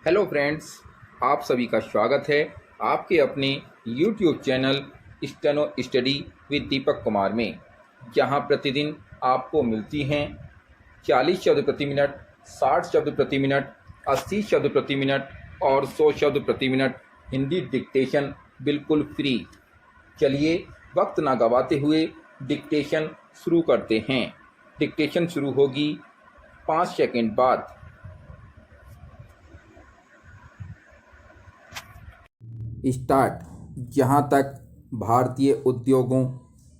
Hello friends, आप सभी का स्वागत है आपके अपने YouTube channel steno study with Deepak Kumar में, जहां प्रतिदिन आपको मिलती हैं 40 शब्द प्रति मिनट, 60 शब्द प्रति मिनट, 80 शब्द प्रति मिनट और 100 शब्द प्रति मिनट हिंदी डिक्टेशन बिल्कुल फ्री। चलिए वक्त ना गवाते हुए डिक्टेशन शुरू करते हैं। डिक्टेशन शुरू होगी 5 सेकंड बाद। स्टार्ट। जहाँ तक भारतीय उद्योगों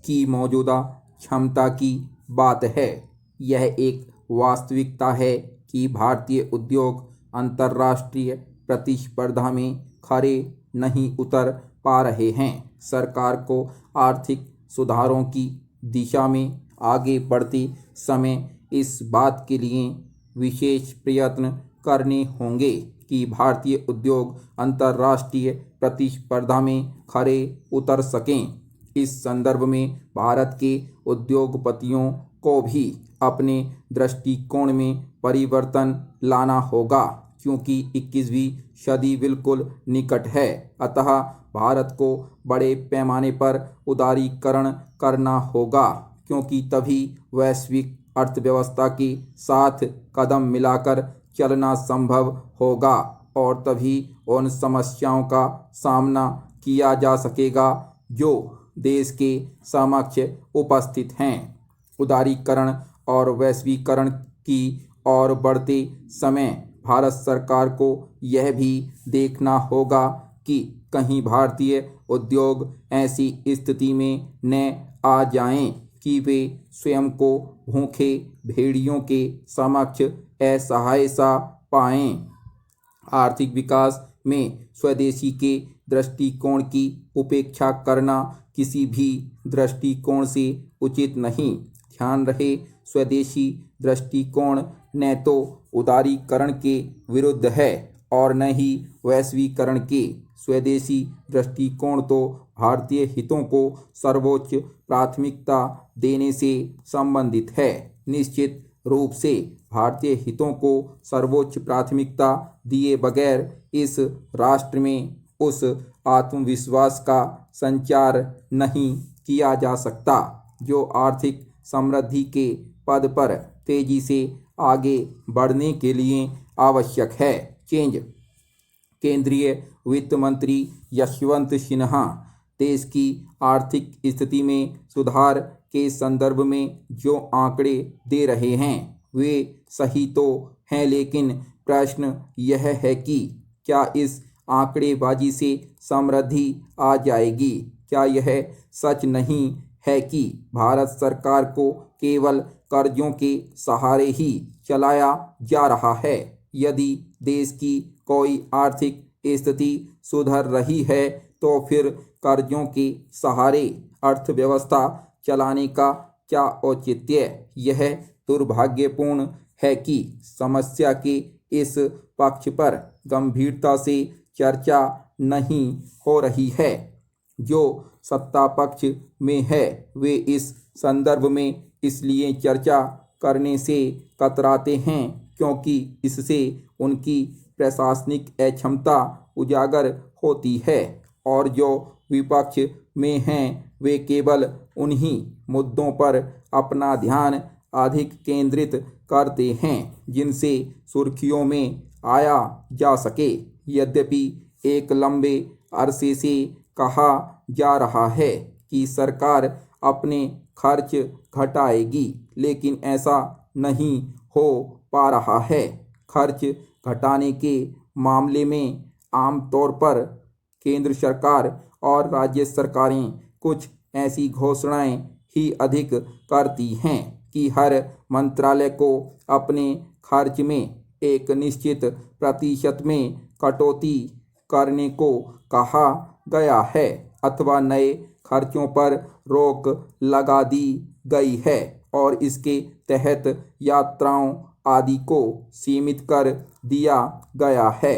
की मौजूदा क्षमता की बात है, यह एक वास्तविकता है कि भारतीय उद्योग अंतर्राष्ट्रीय प्रतिस्पर्धा में खरे नहीं उतर पा रहे हैं। सरकार को आर्थिक सुधारों की दिशा में आगे बढ़ते समय इस बात के लिए विशेष प्रयत्न करने होंगे कि भारतीय उद्योग अंतर्राष्ट्रीय प्रतिस्पर्धा में खरे उतर सकें। इस संदर्भ में भारत के उद्योगपतियों को भी अपने दृष्टिकोण में परिवर्तन लाना होगा, क्योंकि 21वीं सदी बिल्कुल निकट है। अतः भारत को बड़े पैमाने पर उदारीकरण करना होगा, क्योंकि तभी वैश्विक अर्थव्यवस्था के साथ कदम मिलाकर चलना संभव होगा और तभी उन समस्याओं का सामना किया जा सकेगा जो देश के समक्ष उपस्थित हैं। उदारीकरण और वैश्वीकरण की ओर बढ़ते समय भारत सरकार को यह भी देखना होगा कि कहीं भारतीय उद्योग ऐसी स्थिति में न आ जाएं कि वे स्वयं को भूखे भेड़ियों के समक्ष असहाय सा पाएं। आर्थिक विकास में स्वदेशी के दृष्टिकोण की उपेक्षा करना किसी भी दृष्टिकोण से उचित नहीं। ध्यान रहे, स्वदेशी दृष्टिकोण न तो उदारीकरण के विरुद्ध है और न ही वैश्वीकरण के। स्वदेशी दृष्टिकोण तो भारतीय हितों को सर्वोच्च प्राथमिकता देने से संबंधित है। निश्चित रूप से भारतीय हितों को सर्वोच्च प्राथमिकता दिए बगैर इस राष्ट्र में उस आत्मविश्वास का संचार नहीं किया जा सकता जो आर्थिक समृद्धि के पद पर तेजी से आगे बढ़ने के लिए आवश्यक है। चेंज। केंद्रीय वित्त मंत्री यशवंत सिन्हा देश की आर्थिक स्थिति में सुधार के संदर्भ में जो आंकड़े दे रहे हैं वे सही तो हैं, लेकिन प्रश्न यह है कि क्या इस आंकड़ेबाजी से समृद्धि आ जाएगी? क्या यह सच नहीं है कि भारत सरकार को केवल कर्जों के सहारे ही चलाया जा रहा है? यदि देश की कोई आर्थिक स्थिति सुधर रही है तो फिर कर्जों के सहारे अर्थव्यवस्था चलाने का क्या औचित्य? यह दुर्भाग्यपूर्ण है कि समस्या के इस पक्ष पर गंभीरता से चर्चा नहीं हो रही है। जो सत्ता पक्ष में है वे इस संदर्भ में इसलिए चर्चा करने से कतराते हैं क्योंकि इससे उनकी प्रशासनिक अक्षमता उजागर होती है, और जो विपक्ष में हैं वे केवल उन्हीं मुद्दों पर अपना ध्यान अधिक केंद्रित करते हैं जिनसे सुर्खियों में आया जा सके। यद्यपि एक लंबे अरसे से कहा जा रहा है कि सरकार अपने खर्च घटाएगी, लेकिन ऐसा नहीं हो पा रहा है। खर्च घटाने के मामले में आमतौर पर केंद्र सरकार और राज्य सरकारें कुछ ऐसी घोषणाएं ही अधिक करती हैं कि हर मंत्रालय को अपने खर्च में एक निश्चित प्रतिशत में कटौती करने को कहा गया है अथवा नए खर्चों पर रोक लगा दी गई है और इसके तहत यात्राओं आदि को सीमित कर दिया गया है।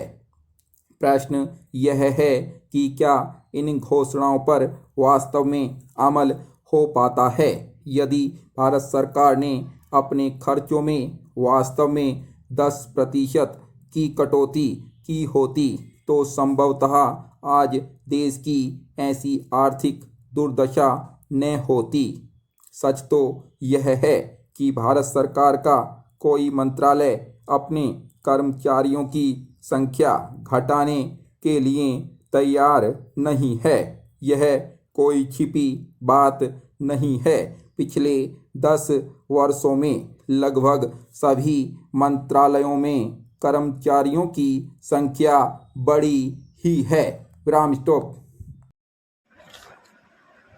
प्रश्न यह है कि क्या इन घोषणाओं पर वास्तव में अमल हो पाता है? यदि भारत सरकार ने अपने खर्चों में वास्तव में 10% की कटौती की होती तो संभवतः आज देश की ऐसी आर्थिक दुर्दशा न होती। सच तो यह है कि भारत सरकार का कोई मंत्रालय अपने कर्मचारियों की संख्या घटाने के लिए तैयार नहीं है। यह कोई छिपी बात नहीं है। पिछले 10 वर्षों में लगभग सभी मंत्रालयों में कर्मचारियों की संख्या बढ़ी ही है। विराम स्टॉप।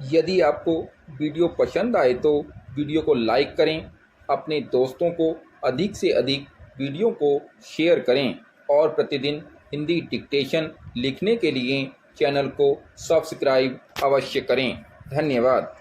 यदि आपको वीडियो पसंद आए तो वीडियो को लाइक करें, अपने दोस्तों को अधिक से अधिक वीडियो को शेयर करें और प्रतिदिन हिंदी डिक्टेशन लिखने के लिए चैनल को सब्सक्राइब अवश्य करें। धन्यवाद।